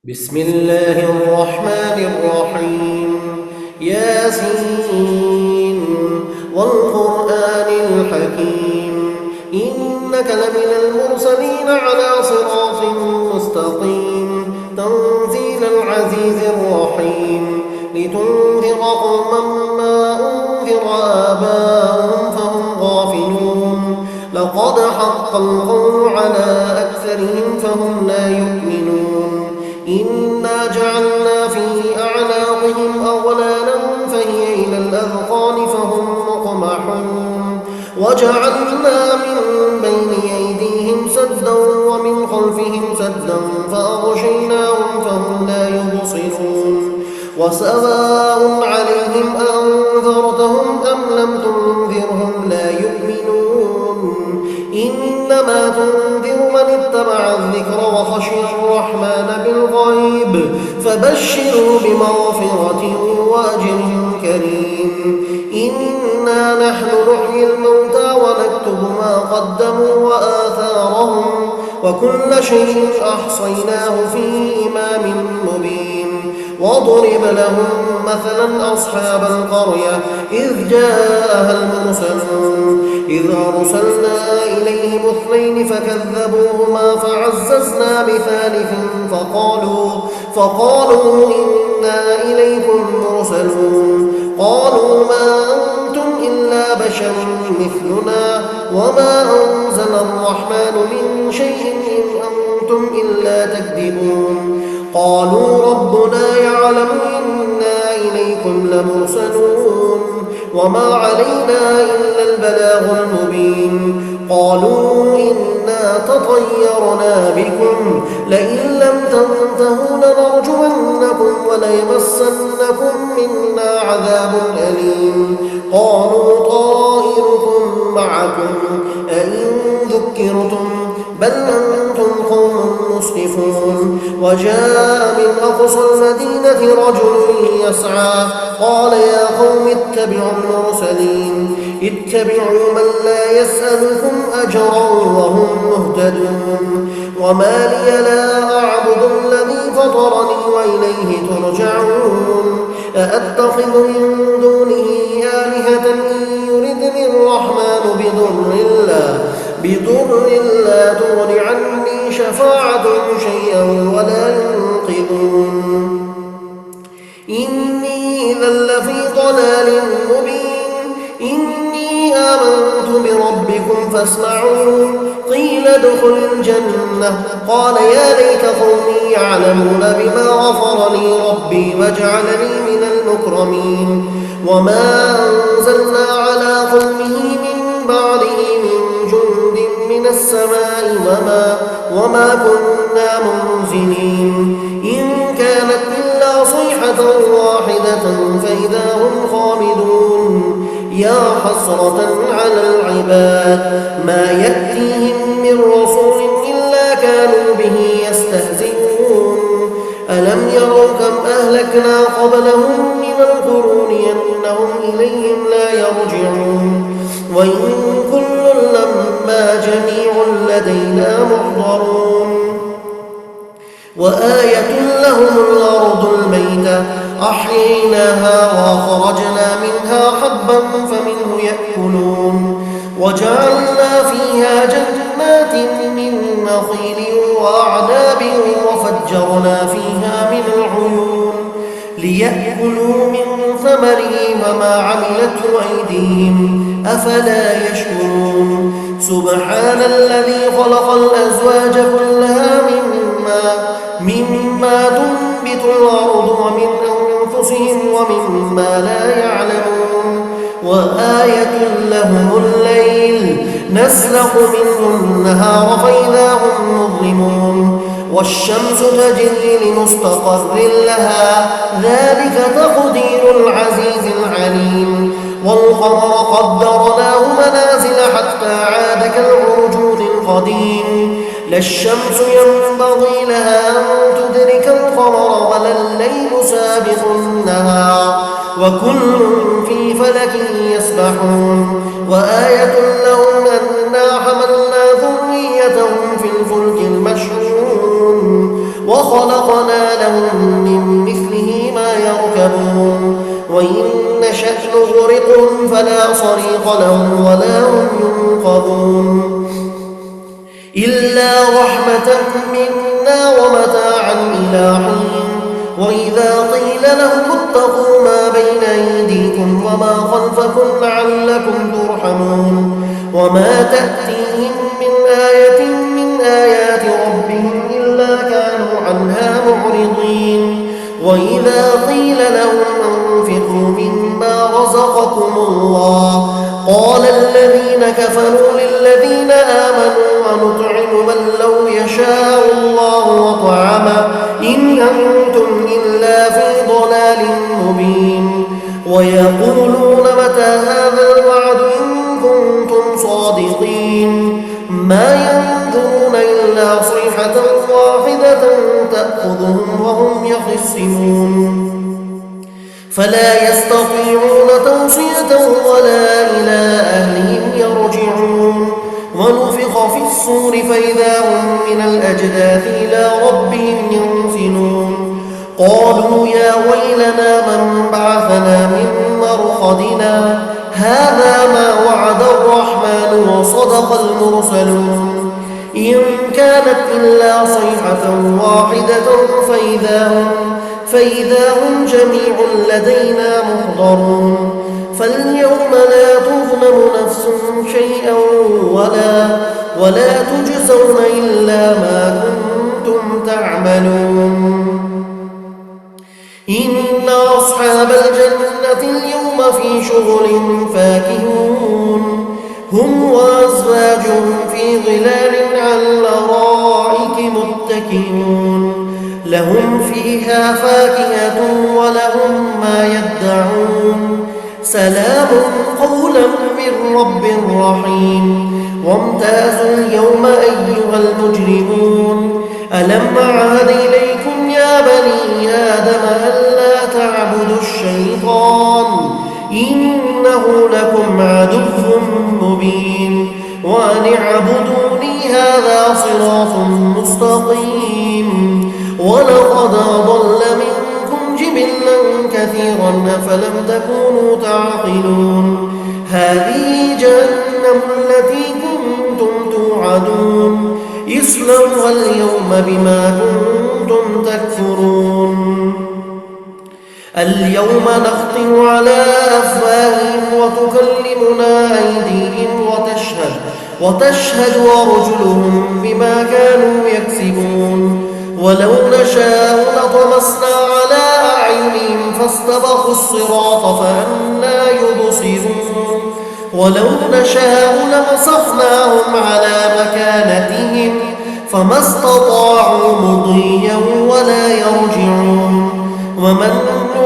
بسم الله الرحمن الرحيم ياسين والقرآن الحكيم إنك لمن المرسلين على صراط مستقيم تنزيل العزيز الرحيم لتنذر قوما ما أنذر آباؤهم فهم غافلون لقد حق القول على أكثرهم فهم لا يؤمنون إنا جعلنا في أعناقهم أغلالا فهي إلى الأذقان فهم مقمحون وجعلنا من بين أيديهم سدا ومن خلفهم سدا فأغشيناهم فهم لا يبصرون وسواء عليهم أنذرتهم أم لم تنذرهم لا يؤمنون إنما تنذر من اتبع الذكر وخشي الرحمن بالغيب فبشروا بمغفرة وأجر كريم إنا نحن نحيي الموتى ونكتب ما قدموا وآثارهم وكل شيء أحصيناه في إمام مبين واضرب لهم مثلا أصحاب القرية إذ جاءها المرسلون إذ أرسلنا إليهم اثنين فكذبوهما فعززنا بثالث فقالوا إنا إليكم مرسلون قالوا ما أنتم إلا بشر مثلنا وما أنزل الرحمن من شيء إن أنتم إلا تكذبون قالوا ربنا يعلم إنا إليكم لمرسلون وما علينا إلا البلاغ المبين قالوا إنا تطيرنا بكم لئن لم تنتهوا لنرجمنكم وليمسنكم منا عذاب أليم قالوا طائركم معكم أئن ذكرتم بل أنتم قوم مسرفون وجاء من أقصى المدينة رجل يسعى قال يا قوم اتبعوا المرسلين اتبعوا من لا يسألكم أجرا وهم مهتدون وما لي لا أعبد الذي فطرني وإليه ترجعون أأتخذ من دونه آلهة إن يردني الرحمن بضر لا تغن عني شفاعتهم شيئا ولا ينقذون إني إذا لفي ضلال مبين إني آمنت بربكم فاسمعون قيل ادخل الجنة قال يا ليت قومي يعلمون بما غفر لي ربي وجعلني من المكرمين وما أنزلنا على قومه من بعده من جند من السماء وما كنا منزلين إن كانت إلا صيحة واحدة فإذا هم خامدون يا حسرة على العباد ما يأتيهم من رسول إلا كانوا به يستهزئون ألم يروا كم أهلكنا قبلهم من القرون أنهم إليهم لا يرجعون وإن كل لما جميع لدينا محضرون وآية لهم الأرض الميتة أحييناها وأخرجنا منها حبا فمنه يأكلون وجعلنا فيها جنات من نخيل وأعناب وفجرنا فيها من العيون ليأكلوا من ثمره وما عملته أيديهم أفلا يشكرون سبحان الذي خلق الأزواج كلها مما تنبت الأرض ومن أنفسهم ومما لا يعلمون وآية لهم الليل نسلخ منه النهار فإذا هم مظلمون والشمس تجري لمستقر لها ذلك تقدير العزيز العليم والقمر قدرناه منازل حتى عاد كالعرجون القديم لا الشمس ينبغي لها أن تدرك القمر ولا الليل سابق النهار وكل في فلك يسبحون وآية لهم أنا حملنا ذريتهم في الفلك المشحون وخلقنا لهم من مثله ما يركبون وإن نشأ نغرقهم فلا صريخ لهم ولا هم ينقذون إلا رحمة منا ومتاعا إلى حين وإذا قيل لهم اتقوا ما بين أيديكم وما خلفكم لعلكم ترحمون وما تأتيهم من آية من آيات ربهم إلا كانوا عنها معرضين وإذا قيل لهم أنفقوا مما رزقكم الله قال الذين كفروا للذين آمنوا ونطعم من لو يشاء الله وطعمه إن أنتم إلا في ضلال مبين ويقولون متى هذا الوعد إن كنتم صادقين ما ينظرون إلا صيحة واحدة تأخذهم وهم يخصمون فلا يستطيعون توصية ولا إلى أهلهم يرجعون ونفخ في الصور فإذا هم من الأجداث إلى ربهم ينسلون قالوا يا ويلنا من بعثنا من مرقدنا هذا ما وعد الرحمن وصدق المرسلون إن كانت إلا صيحة واحدة فإذا هم جميع لدينا محضرون فاليوم لا تظلم نفس شيئا ولا تجزون إلا ما كنتم تعملون إن أصحاب الجنة اليوم في شغل فاكهون هم وأزواجهم في ظلال على الأرائك متكئون لهم فيها فاكهة ولهم ما يدعون سلام قولا من رب رحيم وامتازوا اليوم أيها المجرمون ألم أعهد إليكم يا بني آدم ألا تعبدوا الشيطان إنه لكم عدو مبين وأن اعبدوني هذا صراط مستقيم ولقد أضل منكم جبلا كثيرا أفلم تكونوا تعقلون هذه جهنم التي كنتم توعدون اصلوها اليوم بما كنتم تكفرون اليوم نختم على أفواههم وتكلمنا أيديهم وتشهد أرجلهم بما كانوا يكسبون ولو نشاء لطمسنا على أعينهم فاستبقوا الصراط فأنى يبصرون ولو نشاء لمسخناهم على مكانتهم فما استطاعوا مضيا ولا يرجعون ومن نعمر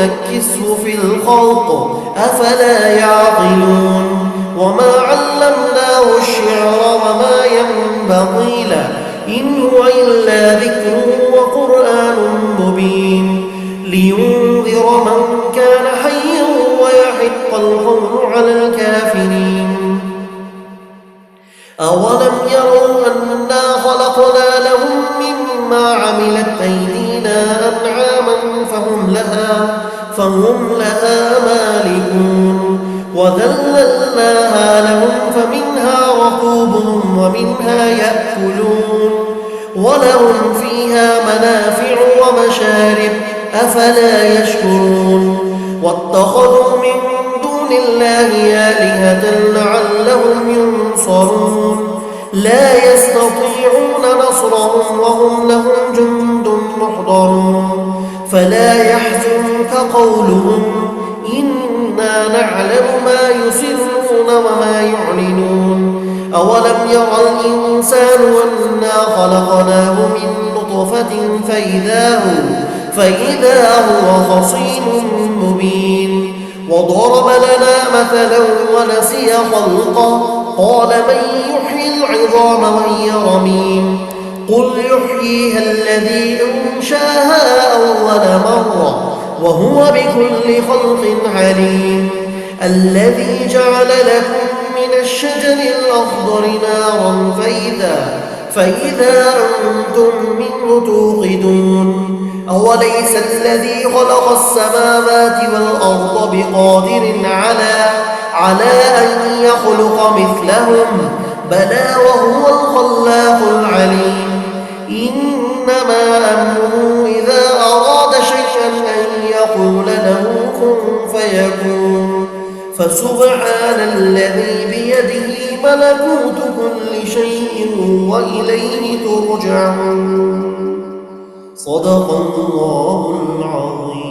ننكسه في الخلق أفلا يعقلون وما علمناه الشعر وما ينبغي له إن هو إلا ذكر وقرآن مبين لينذر من كان حيا ويحق القول على الكافرين أولم يروا أنا خلقنا لهم مما عملت أيدينا أنعاما فهم لها مالكون وذللناها لهم فمنها ركوبهم ومنها يأكلون ولهم فيها منافع ومشارب أفلا يشكرون واتخذوا من دون الله آلهة لعلهم ينصرون لا يستطيعون نصرهم وهم لهم جند محضرون فلا يحزنك قولهم إنا نعلم ما يسرون وما يعلنون أولم يرى الإنسان أنا خلقناه من نطفة فإذا هو خصيم مبين وضرب لنا مثلا ونسي خلقه قال من يحيي العظام وهي رميم قل يحييها الذي أنشاها أول مرة وهو بكل خلق عليم الذي جعل لكم من الشجر الأخضر نارا فإذا أنتم منه توقدون أوليس الذي خلق السماوات والأرض بقادر على أن يخلق مثلهم بلى وهو الخلاق العليم إنما أمره إذا أراد شيئا أن يقول له كن فيكون فسبحان الذي بيده ملكوت كل شيء وإليه ترجعون صدق الله العظيم.